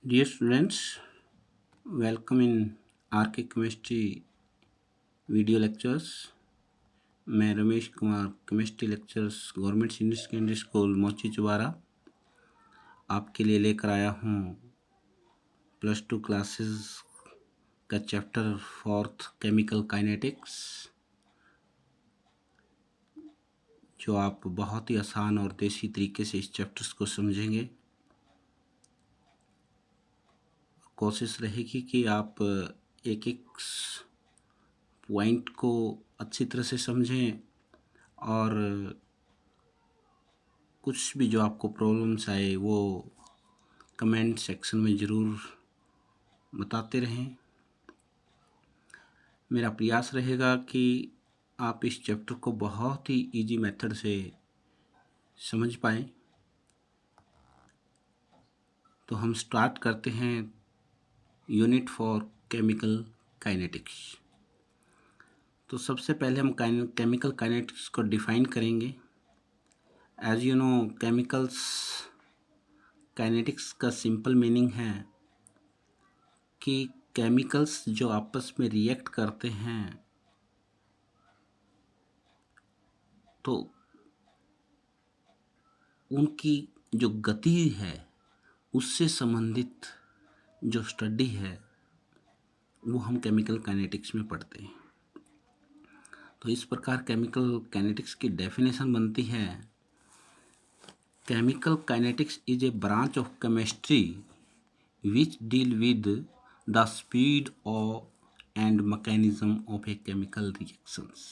Dear students, welcome in RK Chemistry video lectures. मैं Ramesh Kumar chemistry lectures government senior secondary school मोची चुबारा आपके लिए लेकर आया हूँ +2 क्लासेस का चैप्टर 4th केमिकल काइनेटिक्स, जो आप बहुत ही आसान और देसी तरीके से इस चैप्टर्स को समझेंगे। कोशिश रहेगी कि आप एक एक पॉइंट को अच्छी तरह से समझें और कुछ भी जो आपको प्रॉब्लम्स आए वो कमेंट सेक्शन में ज़रूर बताते रहें। मेरा प्रयास रहेगा कि आप इस चैप्टर को बहुत ही इजी मेथड से समझ पाएँ। तो हम स्टार्ट करते हैं यूनिट फॉर केमिकल काइनेटिक्स। तो सबसे पहले हम केमिकल काइनेटिक्स को डिफ़ाइन करेंगे। As you know, chemicals kinetics का सिंपल मीनिंग है कि केमिकल्स जो आपस में रिएक्ट करते हैं तो उनकी जो गति है उससे संबंधित जो स्टडी है वो हम केमिकल काइनेटिक्स में पढ़ते हैं। तो इस प्रकार केमिकल काइनेटिक्स की डेफिनेशन बनती है। Chemical kinetics is a branch of chemistry which deal with the speed and mechanism of a chemical reactions।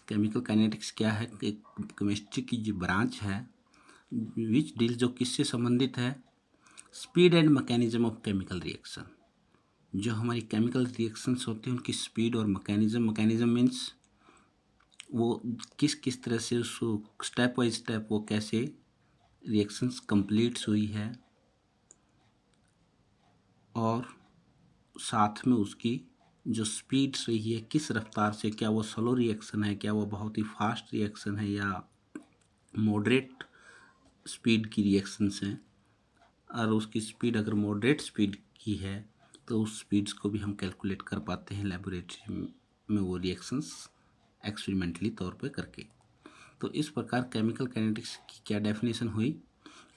Chemical kinetics क्या है? केमिस्ट्री की जो ब्रांच है विच डील, जो किससे संबंधित है? Speed and mechanism of chemical reaction. जो हमारी केमिकल रिएक्शंस होती हैं उनकी स्पीड और मैकेनिज्म मीन्स वो किस किस तरह से उसको स्टेप बाय स्टेप वो कैसे रिएक्शंस कंप्लीट्स हुई है, और साथ में उसकी जो स्पीड रही है किस रफ्तार से, क्या वो स्लो रिएक्शन है, क्या वो बहुत ही फास्ट रिएक्शन है, या मॉडरेट स्पीड की रिएक्शंस हैं। और उसकी स्पीड अगर मॉडरेट स्पीड की है तो उस स्पीड्स को भी हम कैलकुलेट कर पाते हैं लेबोरेटरी में वो रिएक्शंस एक्सपेरिमेंटली तौर पे करके। तो इस प्रकार केमिकल काइनेटिक्स की क्या डेफिनेशन हुई?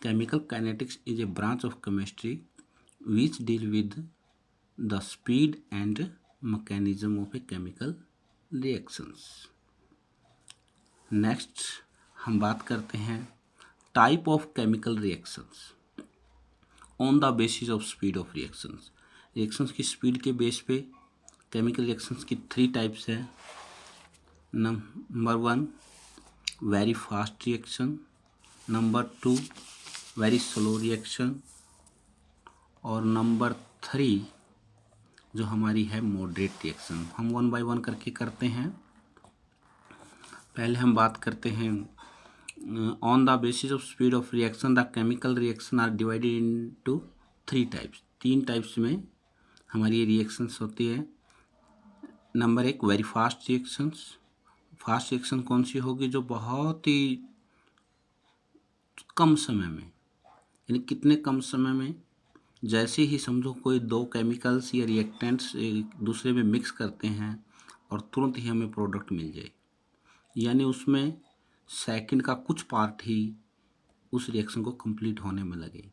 Chemical kinetics is a branch of chemistry which deal with the speed and mechanism of a chemical reactions. Next हम बात करते हैं type of chemical reactions on the basis of speed of reactions. Reactions की speed के base पे chemical reactions की 3 types हैं। Number 1 very fast reaction, number 2 very slow reaction, और नंबर 3 जो हमारी है मॉडरेट रिएक्शन। हम 1 बाय 1 करके करते हैं। पहले हम बात करते हैं on the basis of speed of reaction the chemical reaction are divided into 3 types. 3 types में हमारी रिएक्शंस होती है। Number 1 very fast reactions. Fast reaction कौन सी होगी? जो बहुत ही कम समय में, यानी कितने कम समय में, जैसे ही समझो कोई 2 केमिकल्स या रिएक्टेंट्स एक दूसरे में मिक्स करते हैं और तुरंत ही हमें प्रोडक्ट मिल जाए, यानी उसमें सेकंड का कुछ पार्ट ही उस रिएक्शन को कंप्लीट होने में लगे।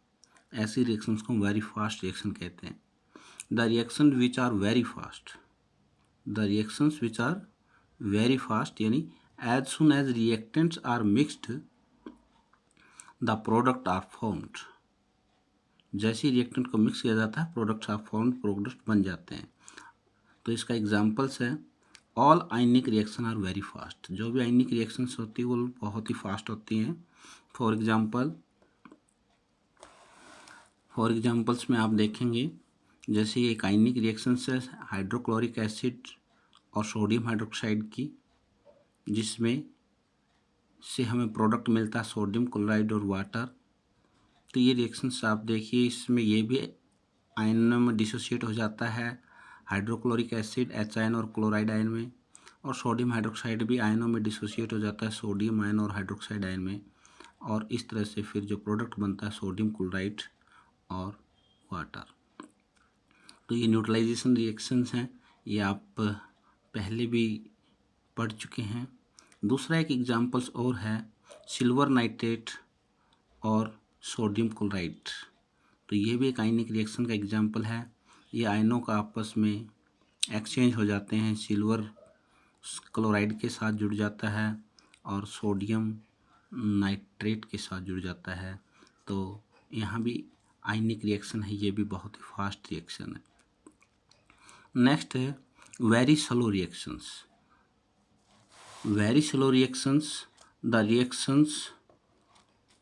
ऐसी रिएक्शंस को वेरी फास्ट रिएक्शन कहते हैं। The reaction which are very fast, the reactions which are very fast यानी as soon as reactants are mixed the product are formed. जैसे ही रिएक्टेंट को मिक्स किया जाता है प्रोडक्ट्स आर फॉर्म्ड, प्रोडक्ट बन जाते हैं। तो इसका एग्जांपल्स है all ionic reaction are very fast. जो भी आयनिक रिएक्शंस होती है वो बहुत ही फास्ट होती हैं। फॉर एग्जांपल्स में आप देखेंगे, जैसे एक आयनिक रिएक्शन है हाइड्रोक्लोरिक एसिड और सोडियम हाइड्रोक्साइड की, जिसमें से हमें प्रोडक्ट मिलता है सोडियम क्लोराइड और वाटर। तो ये रिएक्शंस आप देखिए, इसमें ये भी आयनों में डिसोशिएट हो जाता है। हाइड्रोक्लोरिक एसिड एच आयन और क्लोराइड आयन में, और सोडियम हाइड्रोक्साइड भी आयनों में डिसोशिएट हो जाता है सोडियम आयन और हाइड्रोक्साइड आयन में। और इस तरह से फिर जो प्रोडक्ट बनता है सोडियम क्लोराइड और वाटर। तो ये न्यूट्रलाइजेशन रिएक्शंस हैं, ये आप पहले भी पढ़ चुके हैं। दूसरा एक एग्जांपल्स और है सिल्वर नाइट्रेट और सोडियम क्लोराइड। तो ये भी एक आयनिक रिएक्शन का एग्जांपल है। ये आयनों का आपस में एक्सचेंज हो जाते हैं, सिल्वर क्लोराइड के साथ जुड़ जाता है और सोडियम नाइट्रेट के साथ जुड़ जाता है। तो यहाँ भी आयनिक रिएक्शन है, ये भी बहुत ही फास्ट रिएक्शन है। नेक्स्ट है very slow reactions. Very slow reactions, the reactions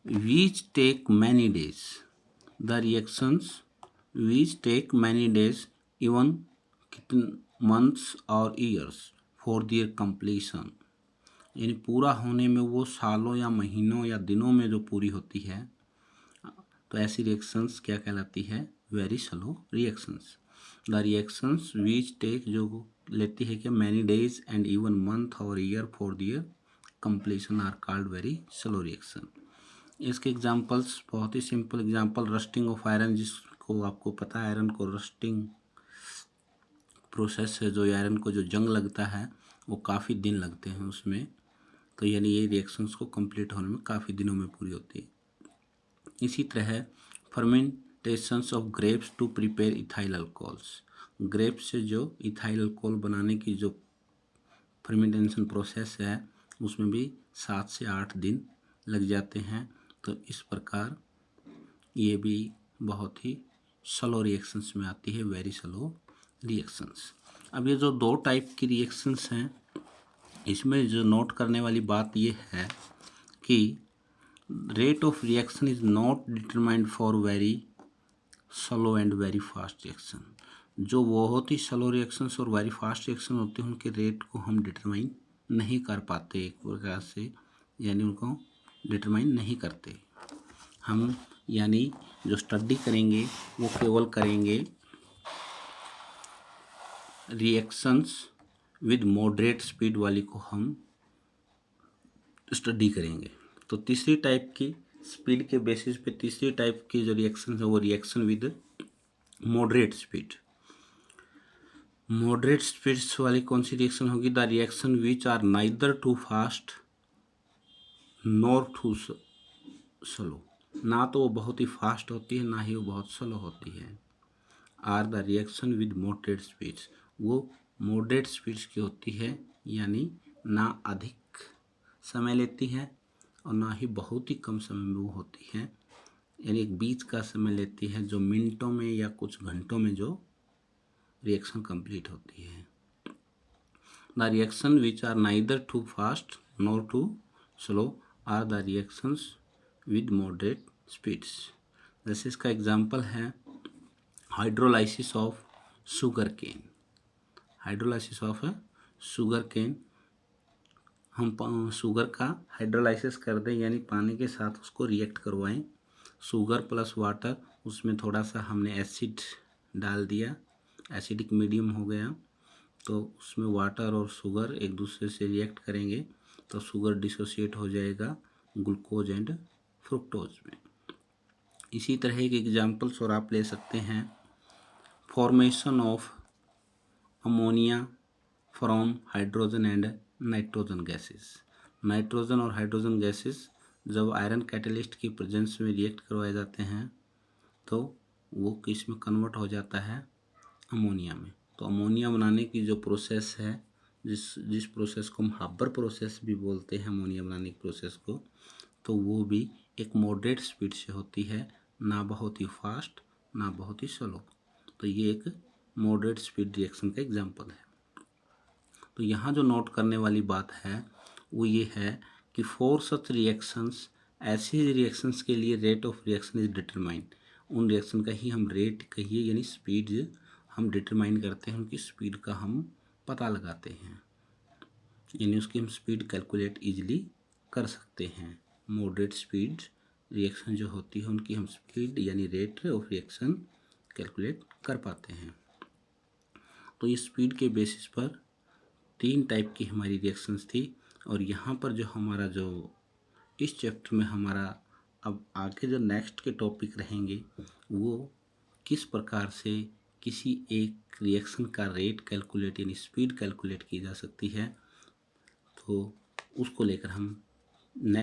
which take many days, the reactions which take many days, even months or years for their completion, यानी पूरा होने में वो सालों या महीनों या दिनों में जो पूरी होती है, तो ऐसी रिएक्शंस क्या कहलाती है? Very slow reactions. The reactions which take, जो लेती है कि many days and even month और year for their completion are called very slow reaction. इसके एग्जांपल्स बहुत ही simple example, rusting of iron, जिसको आपको पता है आयरन को रस्टिंग प्रोसेस है, जो आयरन को जो जंग लगता है वो काफ़ी दिन लगते हैं उसमें, तो यानी ये रिएक्शंस को कंप्लीट होने में काफ़ी दिनों में पूरी होती है। इसी तरह fermentations of grapes to prepare ethyl alcohols, grapes से जो इथाइल अल्कोहल बनाने की जो फर्मेंटेशन प्रोसेस है उसमें भी 7 से 8 दिन लग जाते हैं। तो इस प्रकार ये भी बहुत ही स्लो रिएक्शंस में आती है, वेरी स्लो रिएक्शंस। अब ये जो दो टाइप की रिएक्शंस हैं, इसमें जो नोट करने वाली बात ये है कि rate of reaction is not determined for very slow and very fast reaction. जो बहुत ही स्लो रिएक्शंस और वेरी फास्ट रिएक्शन होते हैं उनके रेट को हम डिटरमाइन नहीं कर पाते एक प्रकार से, यानी उनको डिटरमाइन नहीं करते हम। यानी जो स्टडी करेंगे वो केवल करेंगे रिएक्शंस विद मॉडरेट स्पीड वाली को हम स्टडी करेंगे। तो तीसरी टाइप की स्पीड के बेसिस पे तीसरी टाइप की जो रिएक्शन है वो reaction with moderate speed. Moderate speeds वाली कौन सी रिएक्शन होगी? The reaction which are neither too fast nor too slow, ना तो वो बहुत ही फास्ट होती है ना ही वो बहुत स्लो होती है। Are the reaction with moderate speeds, वो मॉडरेट स्पीड्स की होती है, यानी ना अधिक समय लेती है और ना ही बहुत ही कम समय में वो होती है, यानी एक बीच का समय लेती है जो मिनटों में या कुछ घंटों में जो रिएक्शन कंप्लीट होती है। The reaction which are neither too fast nor too slow are the reactions with moderate speeds. जैसे इसका एग्जांपल है hydrolysis of sugarcane. Hydrolysis of sugarcane, हम शुगर का हाइड्रोलाइसिस कर दें, यानी पानी के साथ उसको रिएक्ट करवाएं, शुगर प्लस वाटर, उसमें थोड़ा सा हमने एसिड डाल दिया, एसिडिक मीडियम हो गया, तो उसमें वाटर और शुगर एक दूसरे से रिएक्ट करेंगे तो शुगर डिसोसिएट हो जाएगा ग्लूकोज एंड फ्रुक्टोज में। इसी तरह के एग्जाम्पल्स और आप ले सकते हैं, formation of ammonia from hydrogen and nitrogen gases. Nitrogen और हाइड्रोजन गैसेस जब आयरन कैटलिस्ट की प्रेजेंस में रिएक्ट करवाए जाते हैं तो वो किस में कन्वर्ट हो जाता है? अमोनिया में। तो अमोनिया बनाने की जो प्रोसेस है, जिस प्रोसेस को हम हाबर प्रोसेस भी बोलते हैं अमोनिया बनाने की प्रोसेस को, तो वो भी एक मॉडरेट स्पीड से होती है, ना बहुत ही फास्ट ना बहुत ही स्लो। तो ये एक मॉडरेट स्पीड रिएक्शन का एग्जांपल है। तो यहाँ जो नोट करने वाली बात है वो ये है कि फॉर सच रिएक्शंस, ऐसे रिएक्शंस के लिए rate of reaction is determined. उन रिएक्शन का ही हम रेट कहिए यानी स्पीड हम डिटरमाइन करते हैं, उनकी स्पीड का हम पता लगाते हैं, यानी उसकी हम स्पीड कैलकुलेट इजीली कर सकते हैं। मॉडरेट स्पीड रिएक्शन जो होती है उनकी हम स्पीड यानी रेट ऑफ रिएक्शन कैलकुलेट कर पाते हैं। तो इस स्पीड के बेसिस पर 3 टाइप की हमारी रिएक्शंस थी, और यहाँ पर जो हमारा जो इस चैप्टर में हमारा अब आगे जो नेक्स्ट के टॉपिक रहेंगे वो किस प्रकार से किसी एक रिएक्शन का रेट कैलकुलेट यानी स्पीड कैलकुलेट की जा सकती है, तो उसको लेकर हम नेक्स्ट